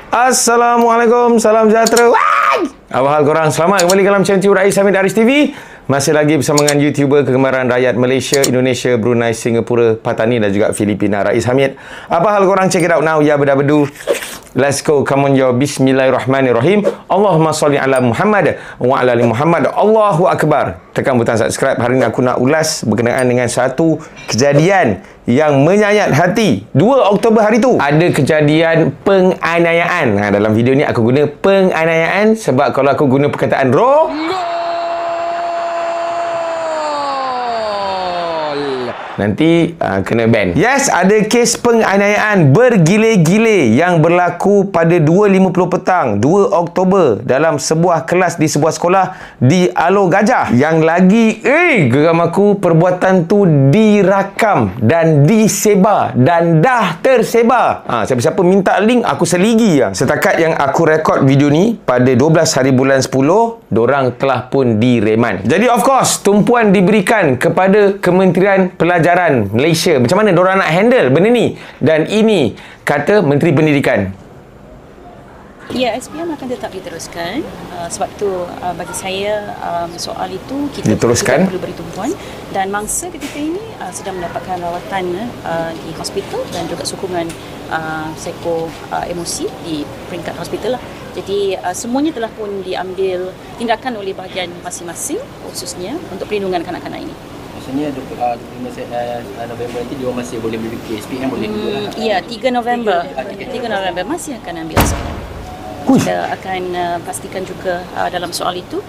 Assalamualaikum, salam sejahtera. Apa hal korang? Selamat kembali dalam channel Rais Hamid Aris TV. Masih lagi bersama dengan YouTuber kegemaran rakyat Malaysia, Indonesia, Brunei, Singapura, Patani dan juga Filipina, Rais Hamid. Apa hal korang? Check it out now. Ya bedu. Let's go. Come on yo. Bismillahirrahmanirrahim. Allahumma salli ala Muhammad wa ala ali Muhammad. Allahu Akbar. Tekan butang subscribe. Hari ini aku nak ulas berkenaan dengan satu kejadian yang menyayat hati. 2 Oktober hari tu ada kejadian penganiayaan. Dalam video ni aku guna penganiayaan sebab kalau aku guna perkataan nanti kena ban. Yes, ada kes penganiayaan bergile-gile yang berlaku pada 2.50 petang 2 Oktober dalam sebuah kelas di sebuah sekolah di Alor Gajah. Yang lagi geram aku, perbuatan tu dirakam dan disebar dan dah tersebar. Siapa-siapa minta link aku seligi lah. Setakat yang aku rekod video ni pada 12 hari bulan 10, dorang telah pun direman. Jadi of course tumpuan diberikan kepada Kementerian Pelajaran Malaysia. Macam mana diorang nak handle benda ni? Dan ini kata Menteri Pendidikan. Ya, SPM akan tetap diteruskan. Sebab tu bagi saya soal itu kita diteruskan, perlu beri tumpuan. Dan mangsa ketika ini sedang mendapatkan rawatan di hospital dan juga sokongan psiko emosi di peringkat hospital lah. Jadi semuanya telah pun diambil tindakan oleh bahagian masing-masing, khususnya untuk perlindungan kanak-kanak ini. Maksudnya 25 November nanti dia masih boleh memiliki SPM boleh juga lah. Ya, 3 November masih akan ambil SPM. Kita akan pastikan juga dalam soal itu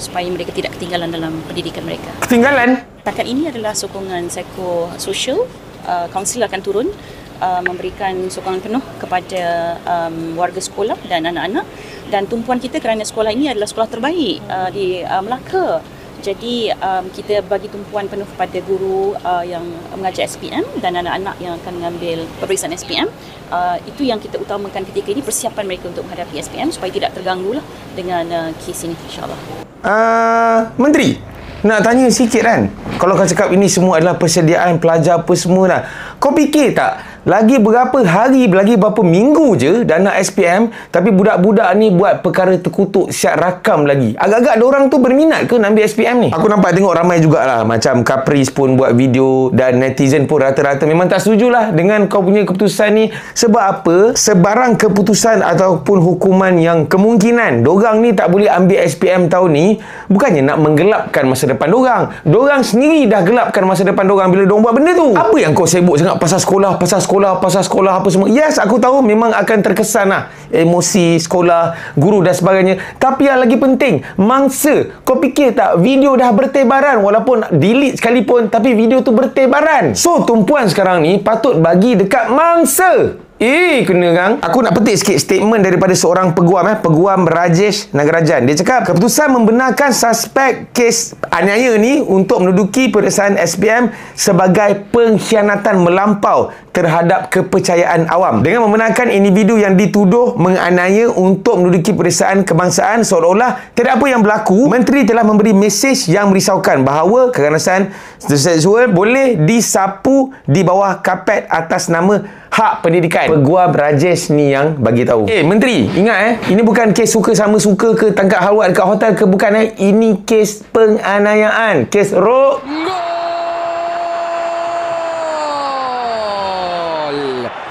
supaya mereka tidak ketinggalan dalam pendidikan mereka. Ketinggalan? Setakat ini adalah sokongan psikososial. Kaunselor akan turun memberikan sokongan penuh kepada warga sekolah dan anak-anak. Dan tumpuan kita kerana sekolah ini adalah sekolah terbaik di Melaka. Jadi kita bagi tumpuan penuh kepada guru yang mengajar SPM dan anak-anak yang akan mengambil peperiksaan SPM. Itu yang kita utamakan ketika ini, persiapan mereka untuk menghadapi SPM supaya tidak terganggu lah dengan kes ini, insyaAllah. Menteri, nak tanya sikit kan. Kalau kau cakap ini semua adalah persediaan pelajar apa semua lah, kau fikir tak lagi berapa hari, lagi berapa minggu je dah nak SPM, tapi budak-budak ni buat perkara terkutuk siap rakam lagi. Agak-agak diorang tu berminat ke nak ambil SPM ni? Aku nampak tengok ramai jugalah, macam Caprice pun buat video dan netizen pun rata-rata memang tak setujulah dengan kau punya keputusan ni. Sebab apa? Sebarang keputusan ataupun hukuman yang kemungkinan diorang ni tak boleh ambil SPM tahun ni, bukannya nak menggelapkan masa depan diorang. Diorang sendiri dah gelapkan masa depan diorang bila diorang buat benda tu. Apa yang kau sibuk sangat pasal sekolah apa semua? Yes, aku tahu memang akan terkesan lah emosi sekolah, guru dan sebagainya. Tapi yang lagi penting, mangsa. Kau fikir tak video dah bertebaran, walaupun delete sekalipun, tapi video tu bertebaran. So tumpuan sekarang ni patut bagi dekat mangsa. Kena kan? Aku nak petik sikit statement daripada seorang peguam Rajesh Nagarajan. Dia cakap keputusan membenarkan suspek kes aniaya ni untuk menduduki peperiksaan SPM sebagai pengkhianatan melampau terhadap kepercayaan awam. Dengan membenarkan individu yang dituduh menganiaya untuk menduduki peperiksaan kebangsaan seolah-olah tidak apa yang berlaku, Menteri telah memberi mesej yang merisaukan bahawa kekerasan seksual boleh disapu di bawah kapet atas nama hak pendidikan. Peguam Rajesh ni yang bagi tahu. Menteri, ingat ini bukan kes suka sama suka ke tangkap halwat dekat hotel ke, bukan ini kes penganiayaan, kes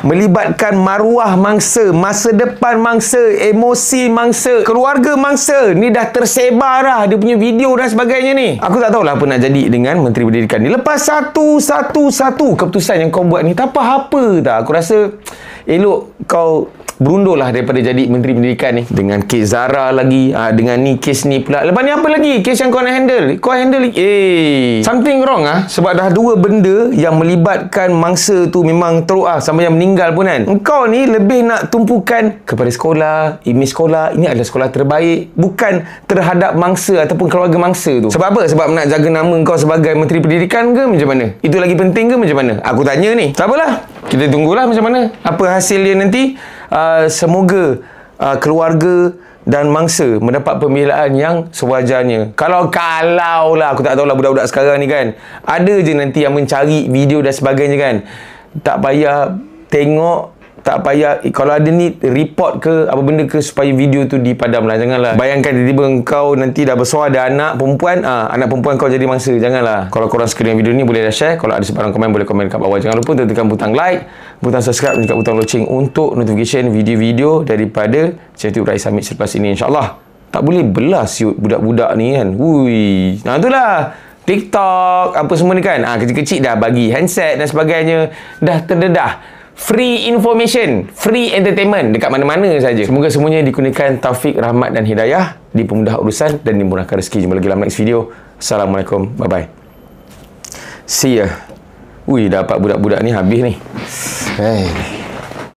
melibatkan maruah mangsa, masa depan mangsa, emosi mangsa, keluarga mangsa. Ni dah tersebar dah dia punya video dan sebagainya ni. Aku tak tahulah apa nak jadi dengan Menteri Pendidikan ni. Lepas satu keputusan yang kau buat ni, tak apa-apa tak. Aku rasa elok kau berundur lah daripada jadi Menteri Pendidikan ni. Dengan kes Zara lagi, dengan ni kes ni pula. Lepas ni apa lagi kes yang kau nak handle? Kau handle something wrong sebab dah 2 benda yang melibatkan mangsa tu memang teruk sampai yang meninggal pun kan. Engkau ni lebih nak tumpukan kepada sekolah, imej sekolah, ini adalah sekolah terbaik, bukan terhadap mangsa ataupun keluarga mangsa tu. Sebab apa? Sebab nak jaga nama kau sebagai Menteri Pendidikan ke macam mana? Itu lagi penting ke macam mana? Aku tanya ni. Tak apalah, kita tunggulah macam mana apa hasil dia nanti. Semoga keluarga dan mangsa mendapat pembelaan yang sewajarnya. Kalau lah aku tak tahulah budak-budak sekarang ni kan, ada je nanti yang mencari video dan sebagainya kan. Tak payah tengok, tak payah, kalau ada ni report ke apa benda ke supaya video tu dipadam lah. Janganlah bayangkan tiba-tiba kau nanti dah besar ada anak perempuan, anak perempuan kau jadi mangsa. Janganlah. Kalau korang suka dengan video ni boleh dah share. Kalau ada sebarang komen boleh komen kat bawah. Jangan lupa tekan butang like, butang subscribe dan juga butang loceng untuk notification video-video daripada channel YouTube Rais Hamid selepas ini, insyaAllah. Tak boleh belah siut budak-budak ni kan. Ui, nah itulah TikTok apa semua ni kan, kecil-kecil dah bagi handset dan sebagainya, dah terdedah free information, free entertainment dekat mana-mana saja. Semoga semuanya dikurniakan taufik, rahmat dan hidayah, dipermudah urusan dan dimurahkan rezeki. Jumpa lagi dalam next video. Assalamualaikum, bye bye. See ya. Ui, dapat budak-budak ni habis ni. Hey.